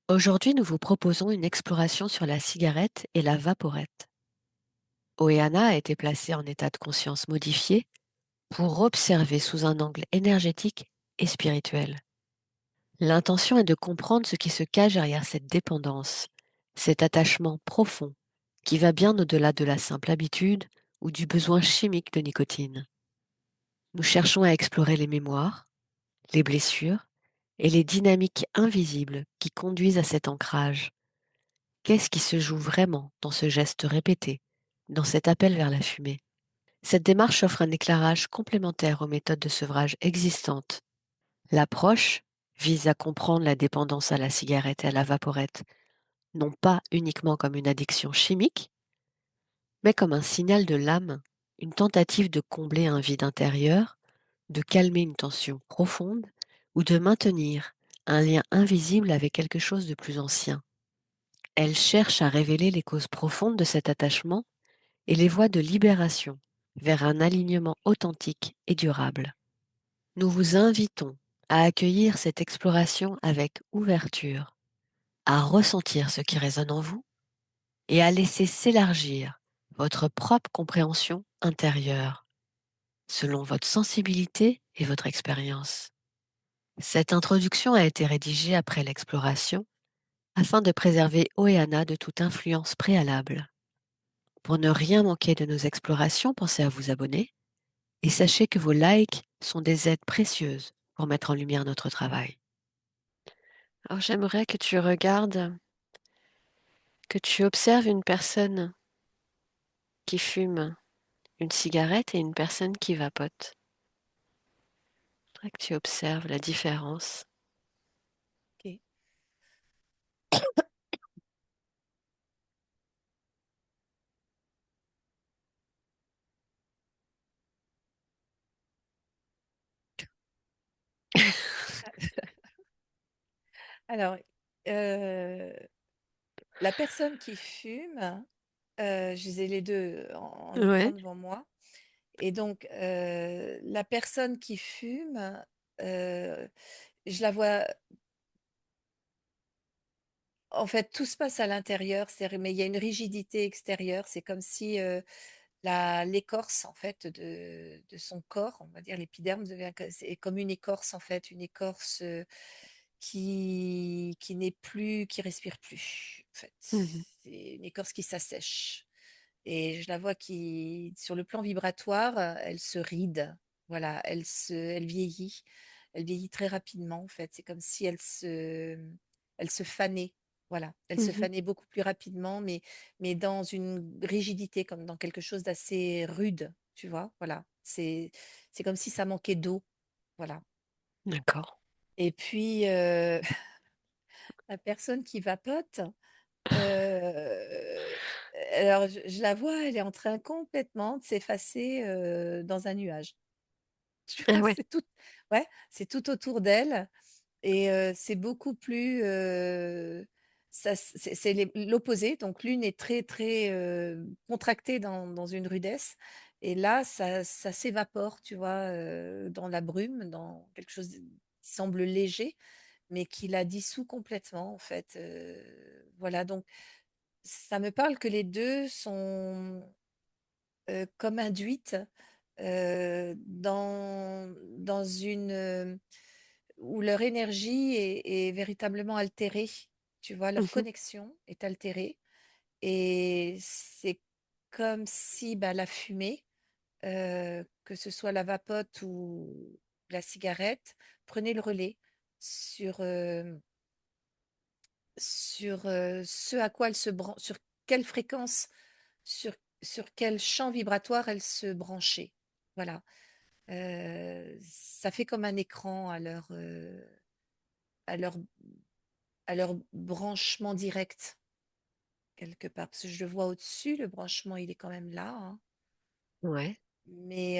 Aujourd'hui, nous vous proposons une exploration sur la cigarette et la vaporette. Oeana a été placée en état de conscience modifié pour observer sous un angle énergétique et spirituel. L'intention est de comprendre ce qui se cache derrière cette dépendance, cet attachement profond qui va bien au-delà de la simple habitude ou du besoin chimique de nicotine. Nous cherchons à explorer les mémoires, les blessures et les dynamiques invisibles qui conduisent à cet ancrage. Qu'est-ce qui se joue vraiment dans ce geste répété, dans cet appel vers la fumée? Cette démarche offre un éclairage complémentaire aux méthodes de sevrage existantes. L'approche vise à comprendre la dépendance à la cigarette et à la vaporette, non pas uniquement comme une addiction chimique, mais comme un signal de l'âme, une tentative de combler un vide intérieur, de calmer une tension profonde ou de maintenir un lien invisible avec quelque chose de plus ancien. Elle cherche à révéler les causes profondes de cet attachement et les voies de libération vers un alignement authentique et durable. Nous vous invitons à accueillir cette exploration avec ouverture, à ressentir ce qui résonne en vous et à laisser s'élargir votre propre compréhension intérieure, selon votre sensibilité et votre expérience. Cette introduction a été rédigée après l'exploration afin de préserver Oeana de toute influence préalable. Pour ne rien manquer de nos explorations, pensez à vous abonner et sachez que vos likes sont des aides précieuses pour mettre en lumière notre travail. Alors j'aimerais que tu regardes, que tu observes une personne qui fume une cigarette et une personne qui vapote. Je voudrais que tu observes la différence. Ok. Alors, euh, la personne qui fume, je les ai les deux en écran Ouais. devant moi. Et donc, la personne qui fume, euh, je la vois, en fait, tout se passe à l'intérieur, mais il y a une rigidité extérieure. C'est comme si l'écorce, en fait, de son corps, on va dire l'épiderme, c'est comme une écorce, en fait, une écorce qui n'est plus, qui respire plus, en fait. Mhm. C'est une écorce qui s'assèche. Et je la vois qui, sur le plan vibratoire, elle se ride. Voilà, elle vieillit. Elle vieillit très rapidement, en fait. C'est comme si elle se fanait. Voilà, elle se Mhm. fanait beaucoup plus rapidement, mais dans une rigidité, comme dans quelque chose d'assez rude, tu vois. Voilà, c'est comme si ça manquait d'eau. Voilà. D'accord. Et puis, la personne qui vapote, Heu, alors je la vois, elle est en train complètement de s'effacer, dans un nuage. Tu Ah vois? ouais. C'est tout, ouais, c'est tout autour d'elle et c'est beaucoup plus, ça c'est l'opposé. Donc l'une est très, très, contractée dans une rudesse et là ça s'évapore, tu vois? Dans la brume, dans quelque chose qui semble léger, mais qui la dissout complètement en fait, voilà. Donc ça me parle que les 2 sont, comme induites, dans une, où leur énergie est véritablement altérée. Tu vois? Leur Mhm. connexion est altérée et c'est comme si, bah, la fumée, que ce soit la vapote ou la cigarette, prenait le relais sur, ce à quoi elle se branche, sur quelle fréquence, sur quel champ vibratoire elle se branchait. Voilà, ça fait comme un écran à leur à leur branchement direct, quelque part. Parce que je le vois au-dessus, le branchement, il est quand même là, hein. Ouais. Mais,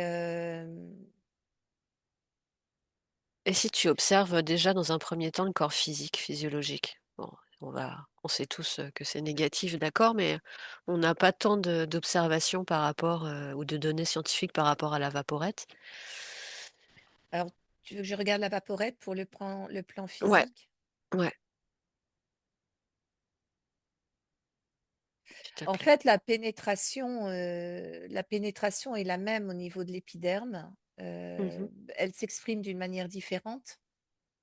Et si tu observes déjà dans un premier temps le corps physique, physiologique? Bon, on sait tous que c'est négatif, d'accord, mais on n'a pas tant d'observations par rapport ou de données scientifiques par rapport à la vaporette. alors, tu veux que je regarde la vaporette pour le plan Ouais, physique? ouais. te En plaît. fait, la pénétration est la même au niveau de l'épiderme. Mmh. Elle s'exprime d'une manière différente,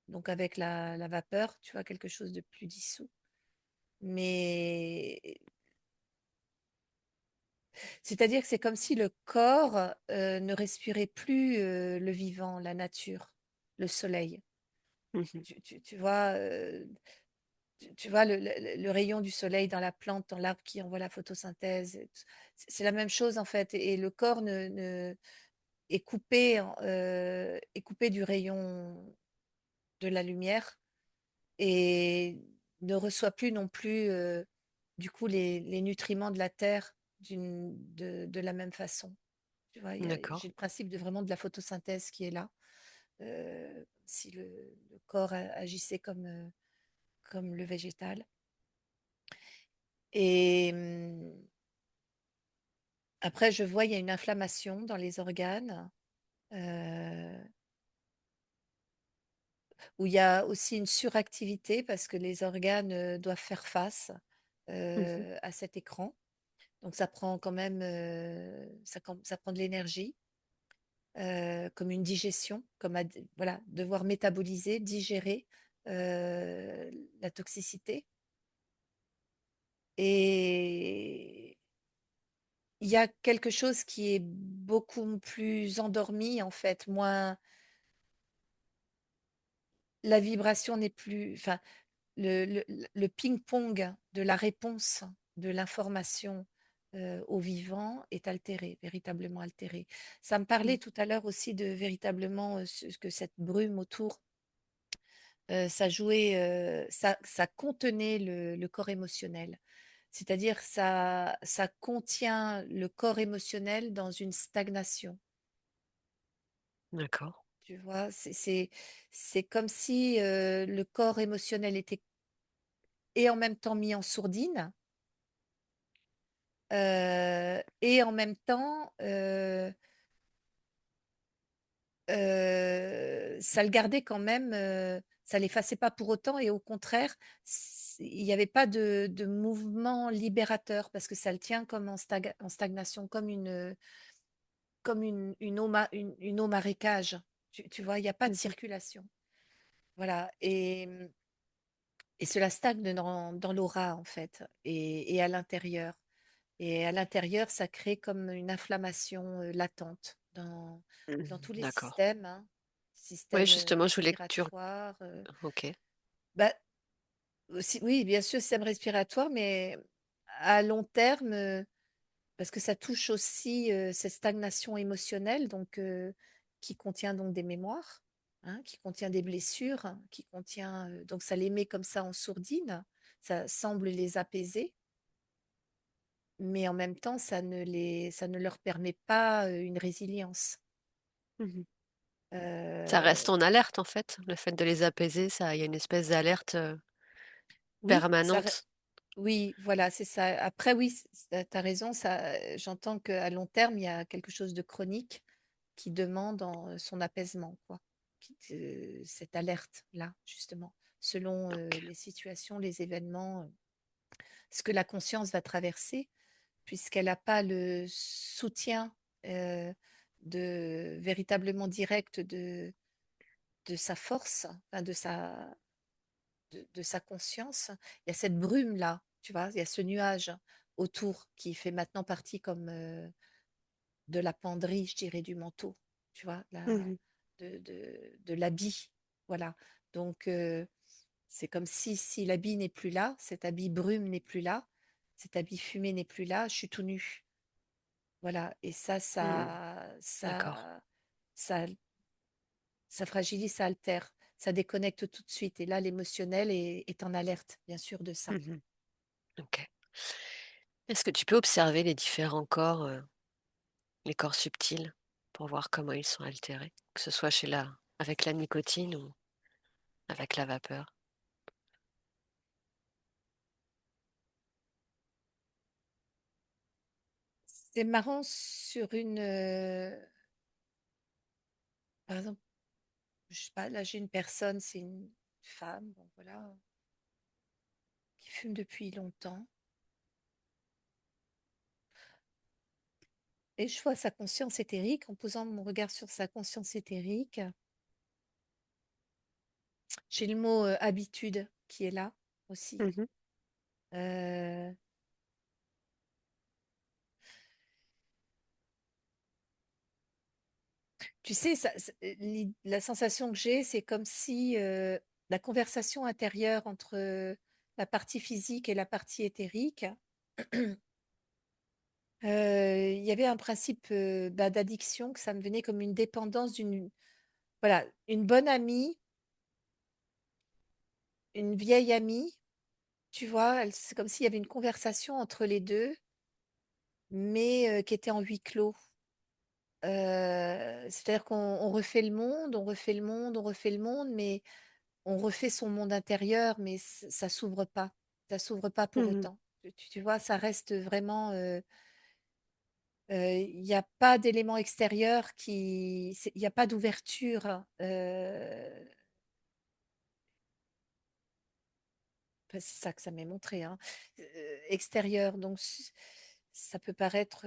donc avec la vapeur, tu vois, quelque chose de plus dissous. Mais c'est-à-dire que c'est comme si le corps ne respirait plus le vivant, la nature, le soleil. Mmh. Tu vois, tu vois le rayon du soleil dans la plante, dans l'arbre qui envoie la photosynthèse. C'est la même chose en fait. Et le corps est coupé, est coupé du rayon de la lumière et ne reçoit plus non plus du coup les nutriments de la terre de la même façon. Tu vois, D'accord. j'ai le principe de vraiment de la photosynthèse qui est là. Si le corps agissait comme le végétal. Et après, je vois, il y a une inflammation dans les organes, euh, où il y a aussi une suractivité parce que les organes doivent faire face Mmh. à cet écran. Donc, ça prend quand même, ça prend de l'énergie, comme une digestion, voilà, devoir métaboliser, digérer la toxicité. Et il y a quelque chose qui est beaucoup plus endormi, en fait, moins, la vibration n'est plus, enfin, le ping-pong de la réponse de l'information au vivant est altéré, véritablement altéré. Ça me parlait Mmh. tout à l'heure aussi de véritablement que cette brume autour, ça jouait, ça contenait le corps émotionnel. C'est-à-dire ça contient le corps émotionnel dans une stagnation. D'accord. Tu vois, c'est comme si le corps émotionnel était et en même temps mis en sourdine, et en même temps, ça le gardait quand même, ça l'effaçait pas pour autant et au contraire, il n'y avait pas de mouvement libérateur parce que ça le tient comme en stagnation, comme une eau marécage. Tu vois, il n'y a pas de Mmh. circulation. Voilà. Et cela stagne dans l'aura, en fait, et à l'intérieur. Et à l'intérieur, ça crée comme une inflammation latente dans Mmh. tous les D'accord. systèmes, hein. Oui, Système justement, je voulais que tu respiratoire. OK. Bah, aussi, oui, bien sûr, système respiratoire, mais à long terme, parce que ça touche aussi cette stagnation émotionnelle, donc qui contient donc des mémoires, hein, qui contient des blessures, hein, qui contient donc ça les met comme ça en sourdine, ça semble les apaiser, mais en même temps ça ne leur permet pas une résilience. Mmh. Ça reste Euh, en alerte, en fait, le fait de les apaiser, ça il y a une espèce d'alerte, oui, permanente. oui, voilà, c'est ça. Après, oui, tu as raison, j'entends qu'à long terme, il y a quelque chose de chronique qui demande son apaisement, quoi. Cette alerte-là, justement, selon OK. les situations, les événements, ce que la conscience va traverser, puisqu'elle n'a pas le soutien euh, véritablement direct de sa force, enfin, de sa conscience. Il y a cette brume-là, tu vois, il y a ce nuage autour qui fait maintenant partie comme de la penderie, je dirais, du manteau, tu vois, Mmh. de l'habit. Voilà. Donc, c'est comme si l'habit n'est plus là, cet habit brume n'est plus là, cet habit fumé n'est plus là, je suis tout nu. Voilà. Et Mmh. D'accord. ça, ça fragilise, ça altère, ça déconnecte tout de suite. Et là, l'émotionnel est en alerte, bien sûr, de ça. Mmh. OK. Est-ce que tu peux observer les différents corps, les corps subtils, pour voir comment ils sont altérés? Que ce soit chez la avec la nicotine ou avec la vapeur? C'est marrant sur par exemple, je sais pas, là j'ai une personne, c'est une femme, bon, voilà, qui fume depuis longtemps. et je vois sa conscience éthérique en posant mon regard sur sa conscience éthérique. J'ai le mot habitude qui est là aussi. Mmh. Euh, Tu sais, la sensation que j'ai, c'est comme si la conversation intérieure entre la partie physique et la partie éthérique, il y avait un principe d'addiction, que ça me venait comme une dépendance d'une, voilà, une bonne amie, une vieille amie, tu vois, c'est comme s'il y avait une conversation entre les deux, mais qui était en huis clos. C'est-à-dire qu'on refait le monde, on refait le monde, on refait le monde, mais on refait son monde intérieur, mais ça s'ouvre pas. Ça s'ouvre pas pour Mmh. autant. Tu vois, ça reste vraiment. Il n'y a pas d'élément extérieur il n'y a pas d'ouverture. Enfin, c'est ça que ça m'est montré, hein, extérieur. Donc, ça peut paraître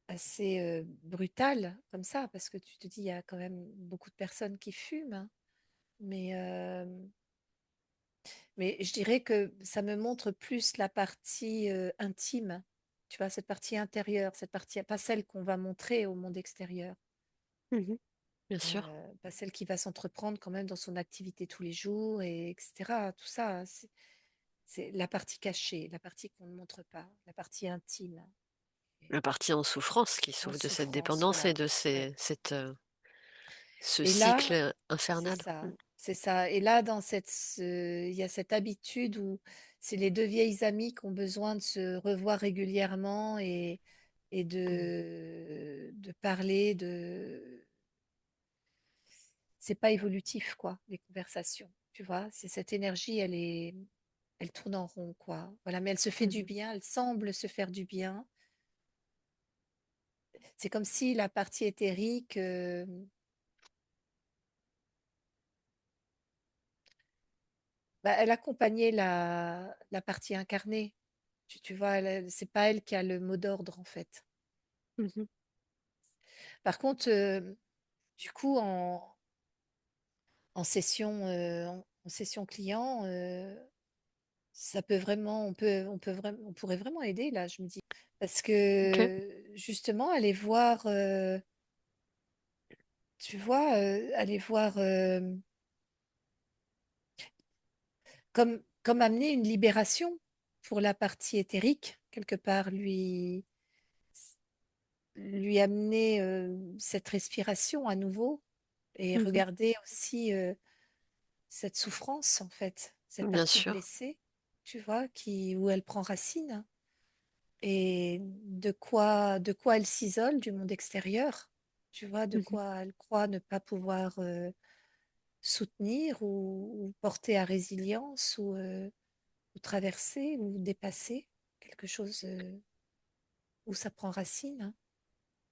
assez brutal comme ça, parce que tu te dis, il y a quand même beaucoup de personnes qui fument, hein. Mais, euh, mais je dirais que ça me montre plus la partie intime, tu vois, cette partie intérieure, cette partie, pas celle qu'on va montrer au monde extérieur, Mmh. Bien sûr. pas celle qui va s'entreprendre quand même dans son activité tous les jours, et etc. Tout ça, c'est la partie cachée, la partie qu'on ne montre pas, la partie intime, La et partie en souffrance qui en souffre de cette souffrance, dépendance et voilà. de Ouais. ce Et là, cycle c'est infernal. ça, Mmh. c'est ça. Et là, il y a cette habitude où c'est les deux vieilles amies qui ont besoin de se revoir régulièrement et Mmh. de parler de. C'est pas évolutif, quoi, les conversations. Tu vois, c'est cette énergie, elle tourne en rond, quoi. Voilà, mais elle se fait du Mmh. bien, elle semble se faire du bien. C'est comme si la partie éthérique, bah, elle accompagnait la partie incarnée. Tu vois, c'est pas elle qui a le mot d'ordre en fait. Mmh. Par contre, du coup, en session client, ça peut vraiment, on pourrait vraiment aider là, je me dis, parce OK. que justement, aller voir, tu vois, aller voir comme amener une libération pour la partie éthérique quelque part, lui amener cette respiration à nouveau et Mmh. regarder aussi cette souffrance, en fait, cette Bien partie sûr. blessée, tu vois, où elle prend racine et de quoi elle s'isole du monde extérieur, tu vois, de Mmh. quoi elle croit ne pas pouvoir soutenir ou porter à résilience ou traverser ou dépasser quelque chose où ça prend racine, hein.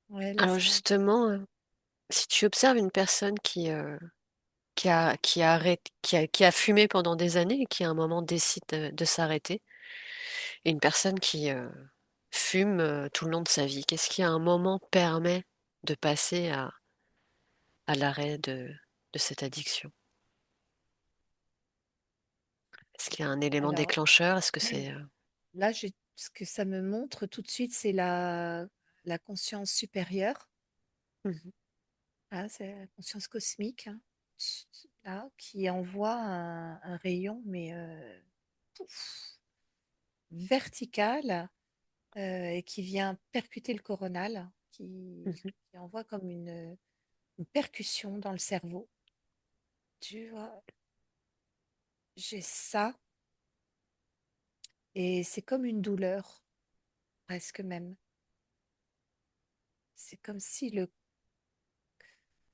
Ouais, là, Alors ça. justement, si tu observes une personne qui a fumé pendant des années et qui à un moment décide de s'arrêter et une personne qui, fume, tout le long de sa vie, qu'est-ce qui à un moment permet de passer à l'arrêt de cette addiction? Est-ce qu'il y a un élément Alors, déclencheur? Est-ce que c'est, là, ce que ça me montre tout de suite, c'est la conscience supérieure, mmh hein, c'est la conscience cosmique, hein, là, qui envoie un rayon, mais pouf, vertical, et qui vient percuter le coronal, mh. qui envoie comme une percussion dans le cerveau. Tu vois, j'ai ça, et c'est comme une douleur, presque même. C'est comme si le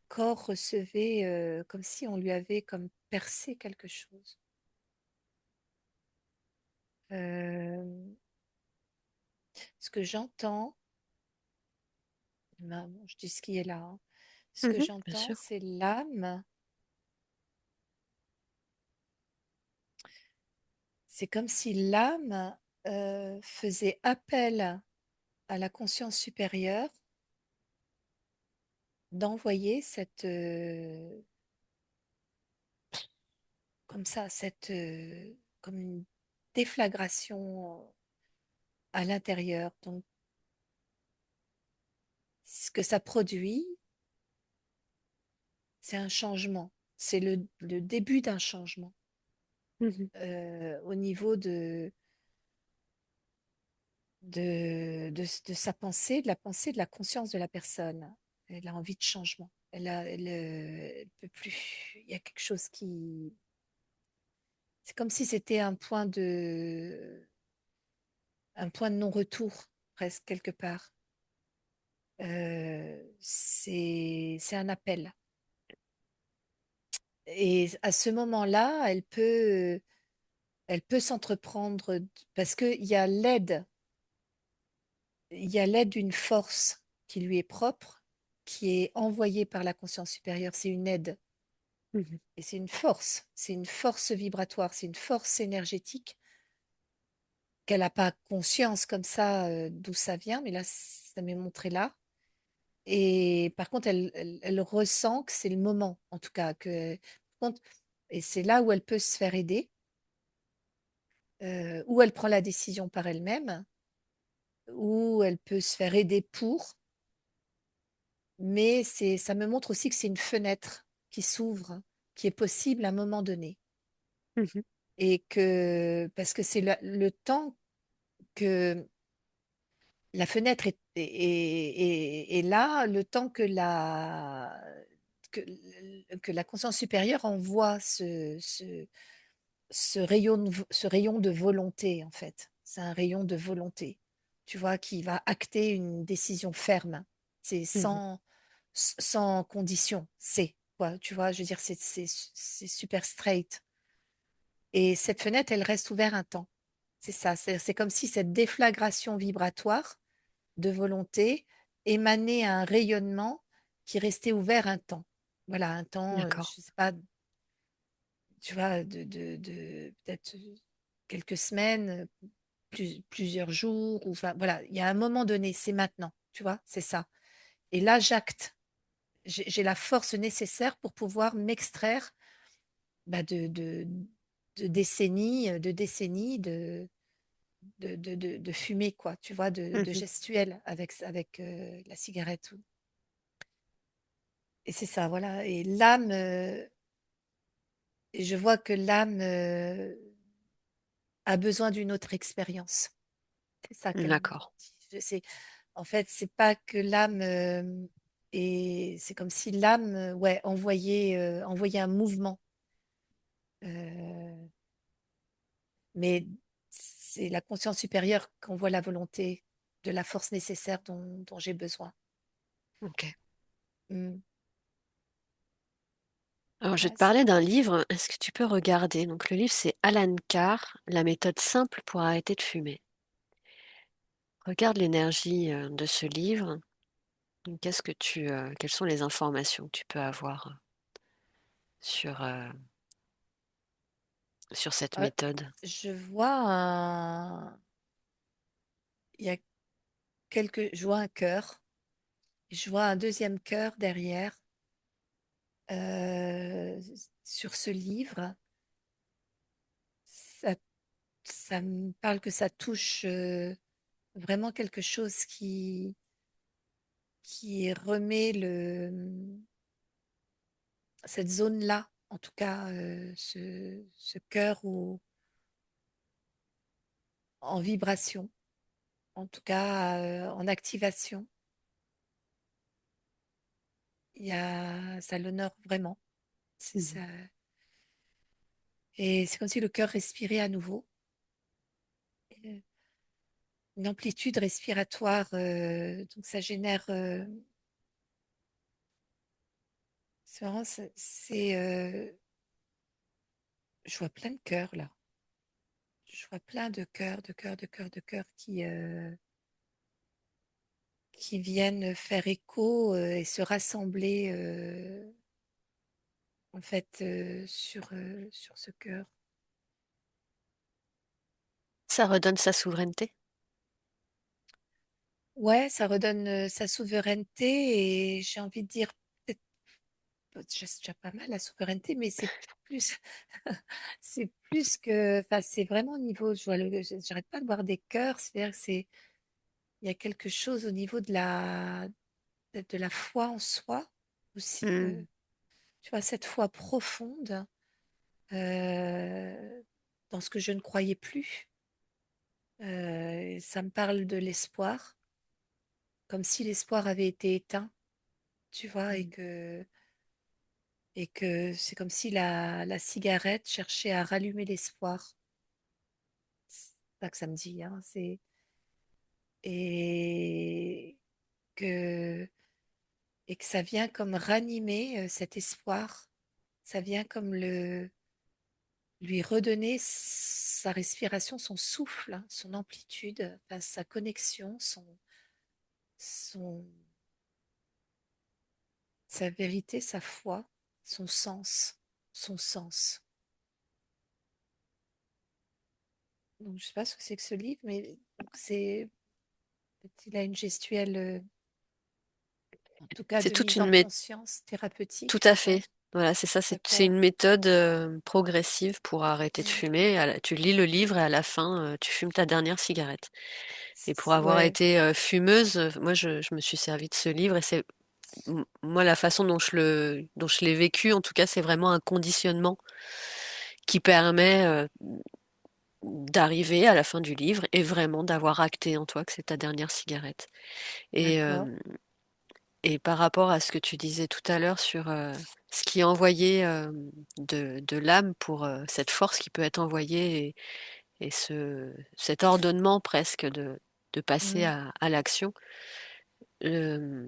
corps recevait, comme si on lui avait comme percé quelque chose. Euh, Ce que j'entends, ben, bon, je dis ce qui est là, hein. Ce que Mmh. Bien j'entends, sûr. c'est l'âme. C'est comme si l'âme faisait appel. à la conscience supérieure d'envoyer comme ça, comme une déflagration à l'intérieur. Donc, ce que ça produit, c'est un changement. C'est le début d'un changement Mhm. au niveau de sa pensée, de la pensée, de la conscience de la personne. Elle a envie de changement. Elle peut plus. Il y a quelque chose qui. C'est comme si c'était un point de non-retour, presque quelque part. C'est un appel. Et à ce moment-là, elle peut s'entreprendre parce il y a l'aide d'une force qui lui est propre, qui est envoyée par la conscience supérieure. C'est une aide Mhm. et c'est une force vibratoire, c'est une force énergétique qu'elle n'a pas conscience comme ça d'où ça vient, mais là, ça m'est montré là. Et par contre, elle ressent que c'est le moment, en tout cas, par contre, et c'est là où elle peut se faire aider, où elle prend la décision par elle-même, où elle peut se faire aider mais ça me montre aussi que c'est une fenêtre qui s'ouvre, qui est possible à un moment donné. Mhm. Et que, parce que c'est le temps que la fenêtre est là, le temps que, que la conscience supérieure envoie ce rayon de volonté, en fait. C'est un rayon de volonté, tu vois, qui va acter une décision ferme. C'est Mhm. sans condition. C'est, quoi, tu vois, je veux dire, c'est super straight. Et cette fenêtre, elle reste ouverte un temps. C'est ça, c'est comme si cette déflagration vibratoire de volonté émanait à un rayonnement qui restait ouvert un temps. Voilà, un temps, D'accord. je sais pas, tu vois, peut-être quelques semaines, plusieurs jours, ou enfin voilà, il y a un moment donné, c'est maintenant, tu vois, c'est ça. Et là, j'acte. J'ai la force nécessaire pour pouvoir m'extraire bah, de décennies de fumée, quoi, tu vois, de Mhm. gestuelle avec la cigarette. Et c'est ça, voilà. Et l'âme, et je vois que l'âme a besoin d'une autre expérience. C'est ça qu'elle me D'accord. dit. En fait, c'est pas que l'âme et c'est comme si l'âme, ouais, envoyait un mouvement. Euh, mais c'est la conscience supérieure qui envoie la volonté de la force nécessaire dont j'ai besoin. Ok. Mm. Alors, je vais Ouais, te parler d'un livre. Est-ce que tu peux regarder? Donc, le livre, c'est Alan Carr, La méthode simple pour arrêter de fumer. Regarde l'énergie de ce livre. Quelles sont les informations que tu peux avoir sur, sur cette Euh, méthode? je vois il y a je vois un cœur, je vois un deuxième cœur derrière euh, sur ce livre. Ça, ça me parle que ça touche vraiment quelque chose qui remet cette zone-là, en tout cas ce cœur en vibration, en tout cas en activation. Ça l'honore vraiment. C'est ça. Mhm. Et c'est comme si le cœur respirait à nouveau. Euh, Une amplitude respiratoire, donc ça génère. C'est vraiment, je vois plein de cœurs là. Je vois plein de cœurs, de cœurs, de cœurs, de cœurs qui viennent faire écho et se rassembler en fait sur ce cœur. Ça redonne sa souveraineté? Ouais, ça redonne sa souveraineté et j'ai envie de dire, peut-être, c'est déjà pas mal la souveraineté, mais c'est plus, c'est plus que, enfin, c'est vraiment au niveau, je vois j'arrête pas de voir des cœurs, c'est-à-dire que il y a quelque chose au niveau de la foi en soi aussi que, Hmm. tu vois, cette foi profonde euh, dans ce que je ne croyais plus. Ça me parle de l'espoir, comme si l'espoir avait été éteint, tu vois, Hmm. et que c'est comme si la cigarette cherchait à rallumer l'espoir. C'est ça que ça me dit, hein, et que, et que ça vient comme ranimer cet espoir. Ça vient comme lui redonner sa respiration, son souffle, hein, son amplitude, enfin, sa connexion, son, sa vérité, sa foi, son sens, son sens. Donc, je sais pas ce que c'est que ce livre, mais donc, il a une gestuelle, en tout cas C'est de toute mise une en méthode. conscience Tout thérapeutique. à Ouais, fait. Voilà, c'est ça. C'est d'accord. une méthode progressive pour arrêter de Mm. fumer. Tu lis le livre et à la fin, tu fumes ta dernière cigarette. Et pour avoir Ouais, été fumeuse, moi, je me suis servi de ce livre et moi, la façon dont je l'ai vécu, en tout cas, c'est vraiment un conditionnement qui permet d'arriver à la fin du livre et vraiment d'avoir acté en toi que c'est ta dernière cigarette. Et, d'accord. et par rapport à ce que tu disais tout à l'heure sur ce qui est envoyé de l'âme pour cette force qui peut être envoyée et cet ordonnement presque de passer Mm. à l'action, euh,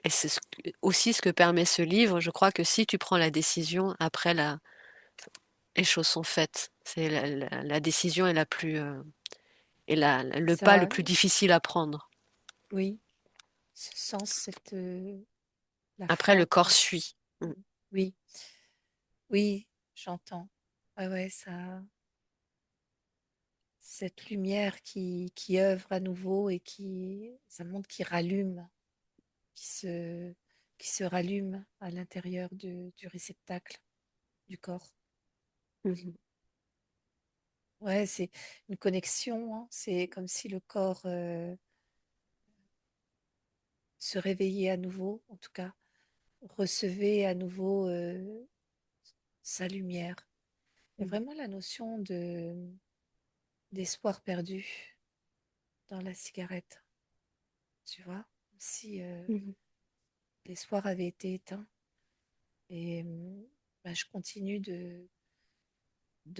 et c'est aussi ce que permet ce livre. Je crois que si tu prends la décision, après les choses sont faites. C'est la décision est la plus et le pas le Ça, plus difficile à prendre. oui, ce sens, la Après, le foi, corps quoi. suit. Mm. Mm. Oui, oui, j'entends. Ouais, ouais, ça, cette lumière qui œuvre à nouveau et ça montre qui rallume, qui se, qui se rallume à l'intérieur du réceptacle du corps. Mhm. Ouais, c'est une connexion, hein. C'est comme si le corps se réveillait à nouveau, en tout cas, recevait à nouveau sa lumière. Il y a vraiment la notion d'espoir perdu dans la cigarette, tu vois, comme si Mhm. l'espoir avait été éteint. Et bah, je continue de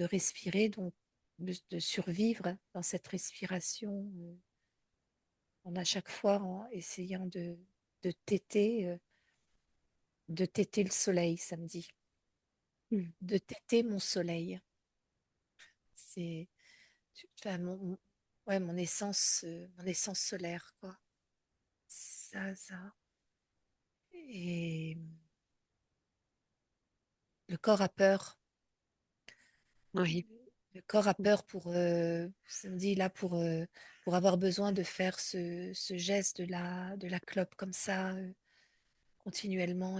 respirer, donc de survivre dans cette respiration, en à chaque fois en essayant de téter, euh, de téter le soleil, ça me dit, Mhm. de téter mon soleil. C'est enfin, ouais, mon essence solaire, quoi. Ça. Et le corps a peur. Oui. Le corps a peur ça me dit là, pour avoir besoin de faire ce geste de la clope comme ça, continuellement.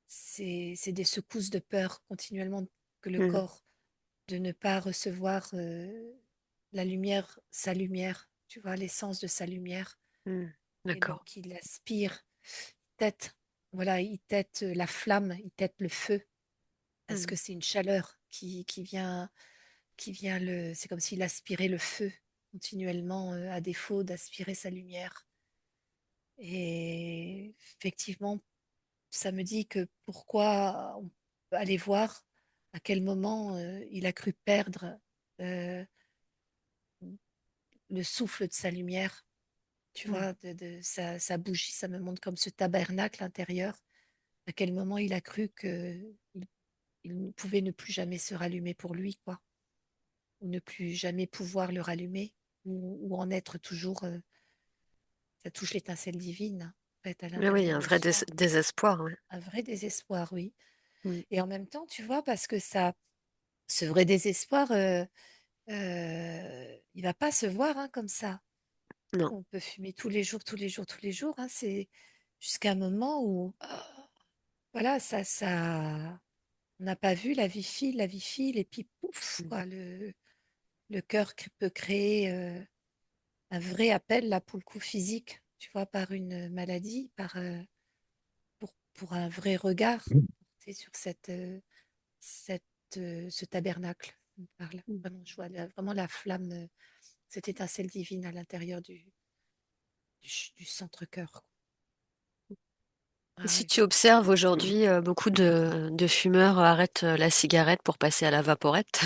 C'est des secousses de peur continuellement que le Mhm. corps, de ne pas recevoir la lumière, sa lumière, tu vois, l'essence de sa lumière. Mhm. Et D'accord. donc, il aspire, tête, voilà, il tête la flamme, il tête le feu, parce que Mhm. c'est une chaleur c'est comme s'il aspirait le feu continuellement, à défaut d'aspirer sa lumière. Et effectivement, ça me dit que pourquoi on peut aller voir à quel moment il a cru perdre euh, le souffle de sa lumière, tu Mhm. vois, sa bougie, ça me montre comme ce tabernacle intérieur, à quel moment il a cru que il ne pouvait ne plus jamais se rallumer pour lui, quoi, ou ne plus jamais pouvoir le rallumer, ou en être toujours, ça touche l'étincelle divine, en fait, à Mais oui, il y a l'intérieur un de vrai soi. désespoir. Ouais. Un vrai désespoir, oui. Mhm. Et en même temps, tu vois, parce que ce vrai désespoir, il va pas se voir hein, comme ça. Non. On peut fumer tous les jours, tous les jours, tous les jours, hein. C'est jusqu'à un moment où, voilà, on n'a pas vu, la vie file, et puis pouf, Mmh. quoi, le cœur peut créer un vrai appel, là, pour le coup physique, tu vois, par une maladie, pour un vrai regard porté sur cette, ce tabernacle. On parle. Mmh. Vraiment, je vois vraiment la flamme, cette étincelle divine à l'intérieur du centre-cœur, quoi. Et Ah si oui, tu observes aujourd'hui, beaucoup de fumeurs arrêtent, la cigarette pour passer à la vaporette.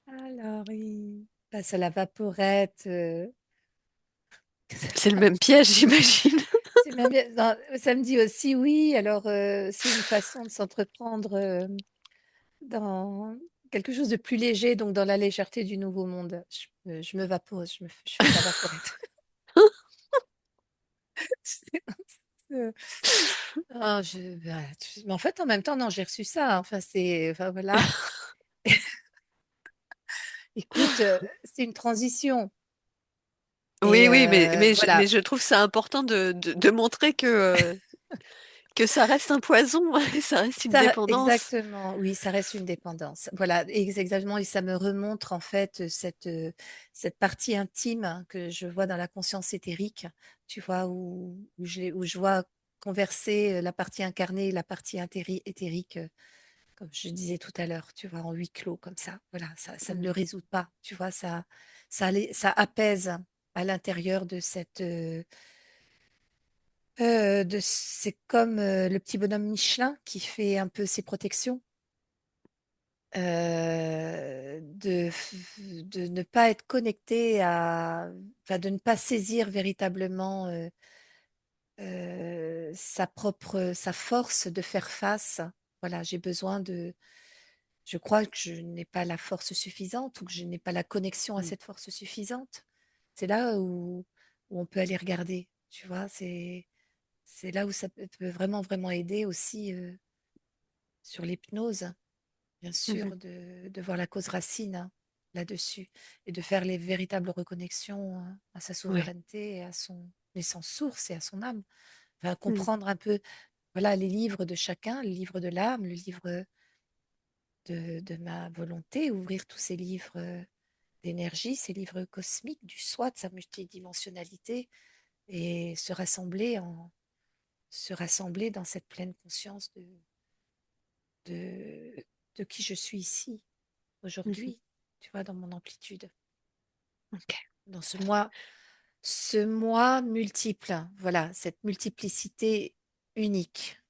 alors il passe à la vaporette. C'est le même piège, j'imagine. C'est même bien. Non, ça me dit aussi, oui, alors c'est une façon de s'entreprendre dans quelque chose de plus léger, donc dans la légèreté du nouveau monde. Je me vapose, je fais de la vaporette. C'est- Ah, mais en fait, en même temps, non, j'ai reçu ça, hein. Enfin, enfin, voilà. Écoute, c'est une transition. Oui, Et oui, mais voilà. je trouve ça important de montrer que ça reste un poison et ça reste une Ça, dépendance. exactement, oui, ça reste une dépendance. Voilà, exactement, et ça me remontre en fait cette partie intime, hein, que je vois dans la conscience éthérique, tu vois, où je vois converser la partie incarnée et la partie éthérique, comme je disais tout à l'heure, tu vois, en huis clos, comme ça. Voilà, ça ne le Mmh. résout pas, tu vois, ça apaise à l'intérieur de c'est comme le petit bonhomme Michelin qui fait un peu ses protections, de ne pas être connecté enfin, de ne pas saisir véritablement sa force de faire face. Voilà, je crois que je n'ai pas la force suffisante ou que je n'ai pas la connexion à Mmh. cette force suffisante. C'est là où on peut aller regarder, tu vois, c'est là où ça peut vraiment, vraiment aider aussi sur l'hypnose, bien Mmh. sûr, de voir la cause racine, hein, là-dessus, et de faire les véritables reconnexions à sa Ouais. souveraineté, et à son essence source et à son âme. Enfin, Mmh. comprendre un peu, voilà, les livres de chacun, le livre de l'âme, le livre de ma volonté, ouvrir tous ces livres d'énergie, ces livres cosmiques, du soi, de sa multidimensionnalité, et se rassembler dans cette pleine conscience de, de qui je suis ici, Mmh. aujourd'hui, tu vois, dans mon amplitude, OK. dans ce moi multiple, voilà, cette multiplicité unique.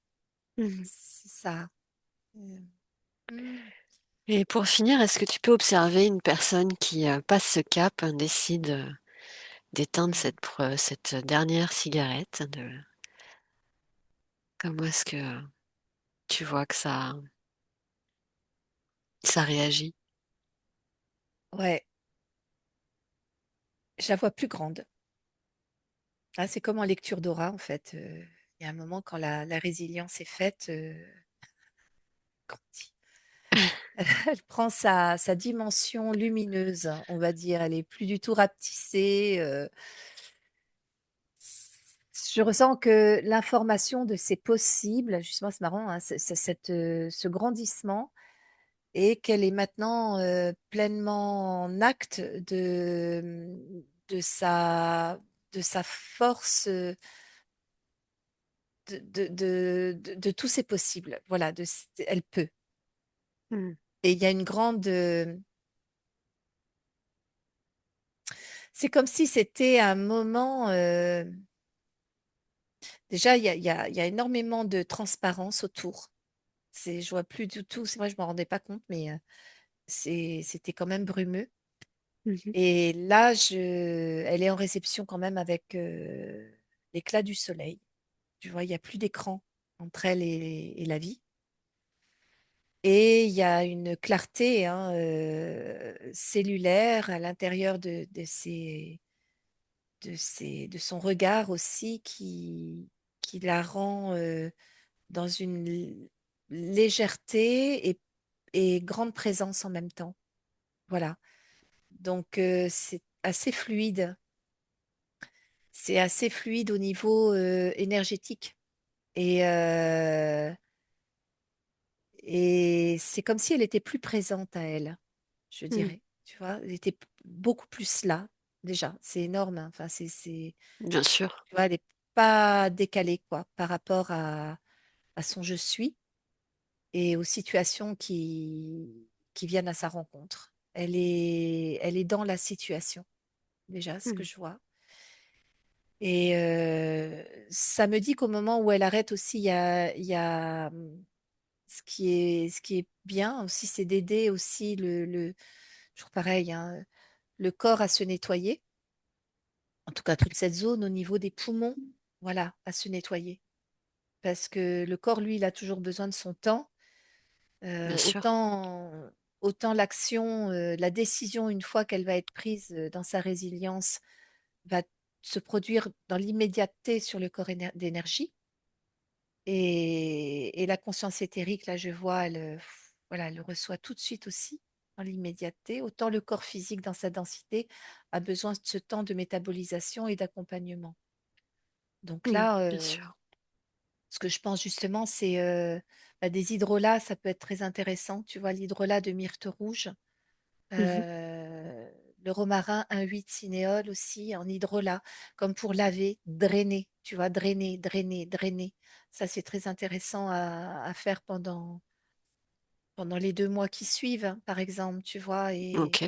Mmh. C'est ça. Euh, hmm, Et pour finir, est-ce que tu peux observer une personne qui, passe ce cap, décide, d'éteindre hmm. cette dernière cigarette, comment est-ce que tu vois que ça réagit? Ouais, je la vois plus grande. Ah, c'est comme en lecture d'aura, en fait. Il y a un moment, quand la résilience est faite, quand elle prend sa dimension lumineuse, on va dire. Elle est plus du tout rapetissée. Je ressens que l'information de ces possibles, justement, c'est marrant, hein, ce grandissement, et qu'elle est maintenant pleinement en acte de sa, de sa force, de tous ces possibles. Voilà, elle peut. Mmh. Et il y a une grande. C'est comme si c'était un moment. Déjà, il y a énormément de transparence autour. Je vois plus du tout. C'est vrai, je ne me rendais pas compte, mais c'était quand même brumeux. Mmh. Et là, elle est en réception quand même avec l'éclat du soleil. Tu vois, il n'y a plus d'écran entre elle et la vie. Et il y a une clarté, hein, cellulaire à l'intérieur de son regard aussi, qui la rend dans une légèreté et grande présence en même temps. Voilà. Donc, c'est assez fluide. C'est assez fluide au niveau énergétique. Et, euh, et c'est comme si elle était plus présente à elle, je Mm. dirais. Tu vois, elle était beaucoup plus là, déjà. C'est énorme, hein. Enfin, Bien sûr. tu vois, elle n'est pas décalée, quoi, par rapport à son je suis et aux situations qui viennent à sa rencontre. Elle est dans la situation, déjà, ce que Mm. je vois. Et ça me dit qu'au moment où elle arrête aussi, il y a ce qui est bien aussi, c'est d'aider aussi toujours pareil, hein, le corps à se nettoyer. En tout cas, toute cette zone au niveau des poumons, voilà, à se nettoyer. Parce que le corps, lui, il a toujours besoin de son temps. Bien sûr. Autant, autant l'action, la décision, une fois qu'elle va être prise dans sa résilience, va se produire dans l'immédiateté sur le corps d'énergie. Et la conscience éthérique, là, je vois, voilà, elle le reçoit tout de suite aussi, dans l'immédiateté. Autant le corps physique, dans sa densité, a besoin de ce temps de métabolisation et d'accompagnement. Donc Mm. là, Bien sûr. ce que je pense justement, c'est des hydrolats, ça peut être très intéressant. Tu vois, l'hydrolat de myrte rouge, Mhm. euh, le romarin 1,8 cinéole aussi en hydrolat, comme pour laver, drainer, tu vois, drainer, drainer, drainer. Ça, c'est très intéressant à faire pendant les 2 mois qui suivent, hein, par exemple, tu vois, Ok.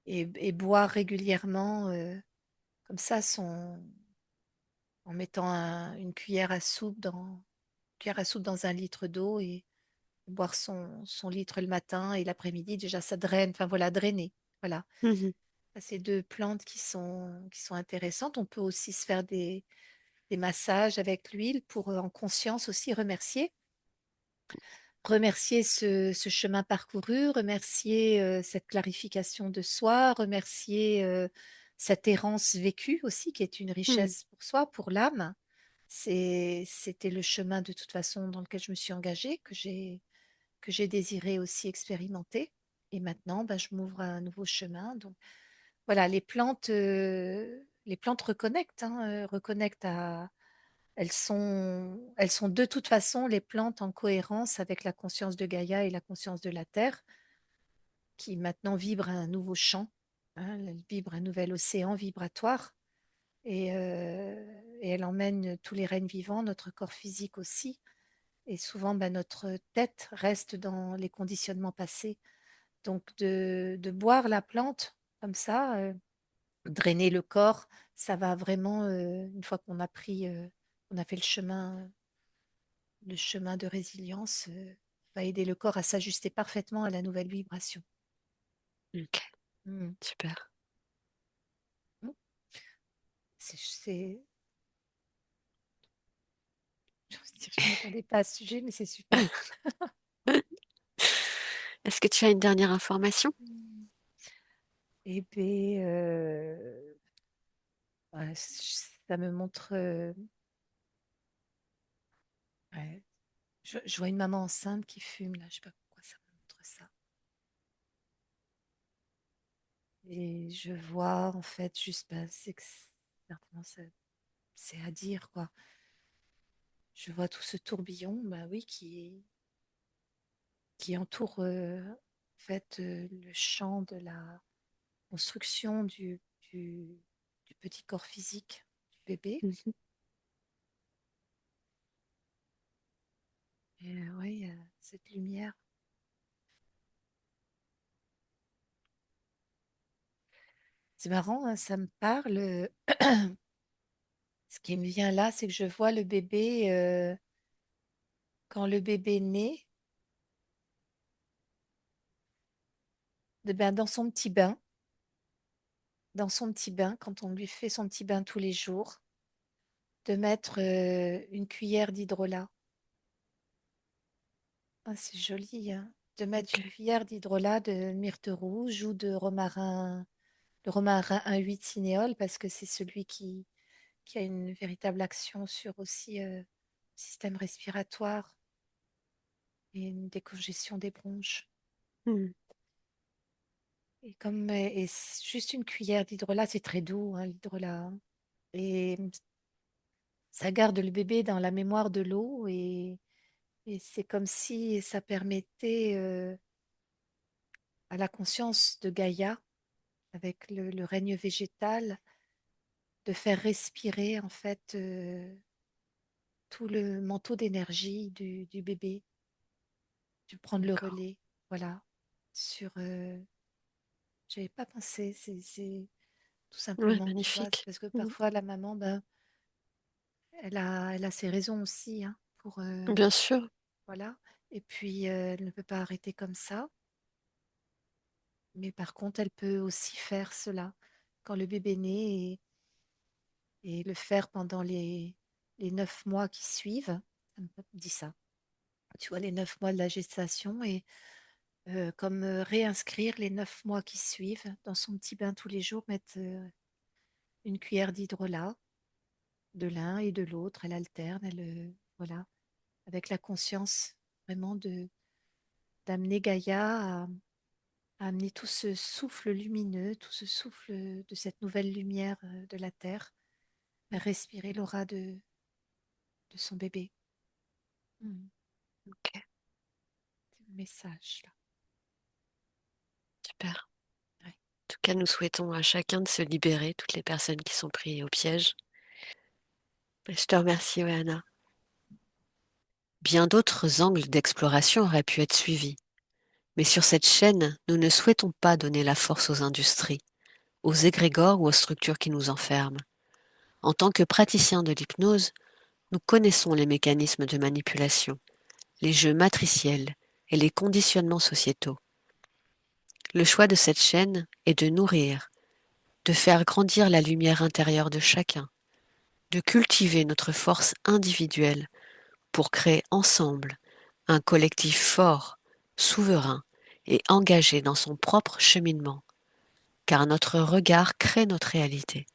et boire régulièrement, comme ça, en mettant une cuillère à soupe dans 1 litre d'eau et boire son litre le matin et l'après-midi, déjà, ça draine, enfin voilà, drainer. Voilà. Mhm. Ça, c'est 2 plantes qui sont intéressantes. On peut aussi se faire des massages avec l'huile pour, en conscience aussi, remercier ce chemin parcouru, remercier cette clarification de soi, remercier cette errance vécue aussi, qui est une Mm. richesse pour soi, pour l'âme. C'était le chemin de toute façon dans lequel je me suis engagée, que j'ai désiré aussi expérimenter. Et maintenant, ben, je m'ouvre à un nouveau chemin. Donc voilà, les plantes reconnectent, hein, reconnectent elles sont de toute façon les plantes en cohérence avec la conscience de Gaïa et la conscience de la Terre, qui maintenant vibre un nouveau champ, hein, elle vibre un nouvel océan vibratoire et elle emmène tous les règnes vivants, notre corps physique aussi. Et souvent, ben, notre tête reste dans les conditionnements passés. Donc, de boire la plante comme ça, drainer le corps, ça va vraiment, une fois qu'on a on a fait le chemin de résilience, va aider le corps à s'ajuster parfaitement à la nouvelle vibration. Ok. Mm. Super. Mm. C'est, je m'attendais pas à ce sujet, mais c'est super. Est-ce que tu as une dernière information? Mm. Et bien, ouais, ça me montre, ouais, je vois une maman enceinte qui fume là, je sais pas pourquoi ça me montre ça. Et je vois en fait juste, bah, certainement c'est à dire quoi. Je vois tout ce tourbillon, bah oui, qui entoure en fait le champ de la construction du petit corps physique du bébé. Mhm. Et oui, il y a cette lumière. C'est marrant, hein, ça me parle. Ce qui me vient là, c'est que je vois le bébé, quand le bébé naît, ben, dans son petit bain, quand on lui fait son petit bain tous les jours, de mettre une cuillère d'hydrolat. Ah, c'est joli, hein. De mettre une Ok. cuillère d'hydrolat de myrte rouge ou de le romarin 1,8 cinéole, parce que c'est celui qui a une véritable action sur aussi le système respiratoire et une décongestion des bronches. Mm. Et juste une cuillère d'hydrolat, c'est très doux, hein, l'hydrolat, hein. Et ça garde le bébé dans la mémoire de l'eau et c'est comme si ça permettait à la conscience de Gaïa, avec le règne végétal, de faire respirer en fait tout le manteau d'énergie du bébé, de prendre le D'accord. relais, voilà, sur... j'avais pas pensé, c'est tout Ouais, simplement, tu vois, c'est magnifique. parce que Mhm. parfois la maman, ben, elle a ses raisons aussi, hein, pour, Bien sûr. voilà, et puis elle ne peut pas arrêter comme ça, mais par contre, elle peut aussi faire cela quand le bébé naît et le faire pendant les 9 mois qui suivent. Elle me dit ça. Tu vois, les 9 mois de la gestation et comme réinscrire les 9 mois qui suivent dans son petit bain tous les jours, mettre une cuillère d'hydrolat de l'un et de l'autre, elle alterne, voilà, avec la conscience vraiment de d'amener Gaïa à amener tout ce souffle lumineux, tout ce souffle de cette nouvelle lumière de la Terre, à respirer l'aura de son bébé. Mm. Ok, C'est le message là. super. Ouais. En tout cas, nous souhaitons à chacun de se libérer, toutes les personnes qui sont prises au piège. Je te remercie, Oana. Bien d'autres angles d'exploration auraient pu être suivis. Mais sur cette chaîne, nous ne souhaitons pas donner la force aux industries, aux égrégores ou aux structures qui nous enferment. En tant que praticiens de l'hypnose, nous connaissons les mécanismes de manipulation, les jeux matriciels et les conditionnements sociétaux. Le choix de cette chaîne est de nourrir, de faire grandir la lumière intérieure de chacun, de cultiver notre force individuelle pour créer ensemble un collectif fort, souverain et engagé dans son propre cheminement, car notre regard crée notre réalité.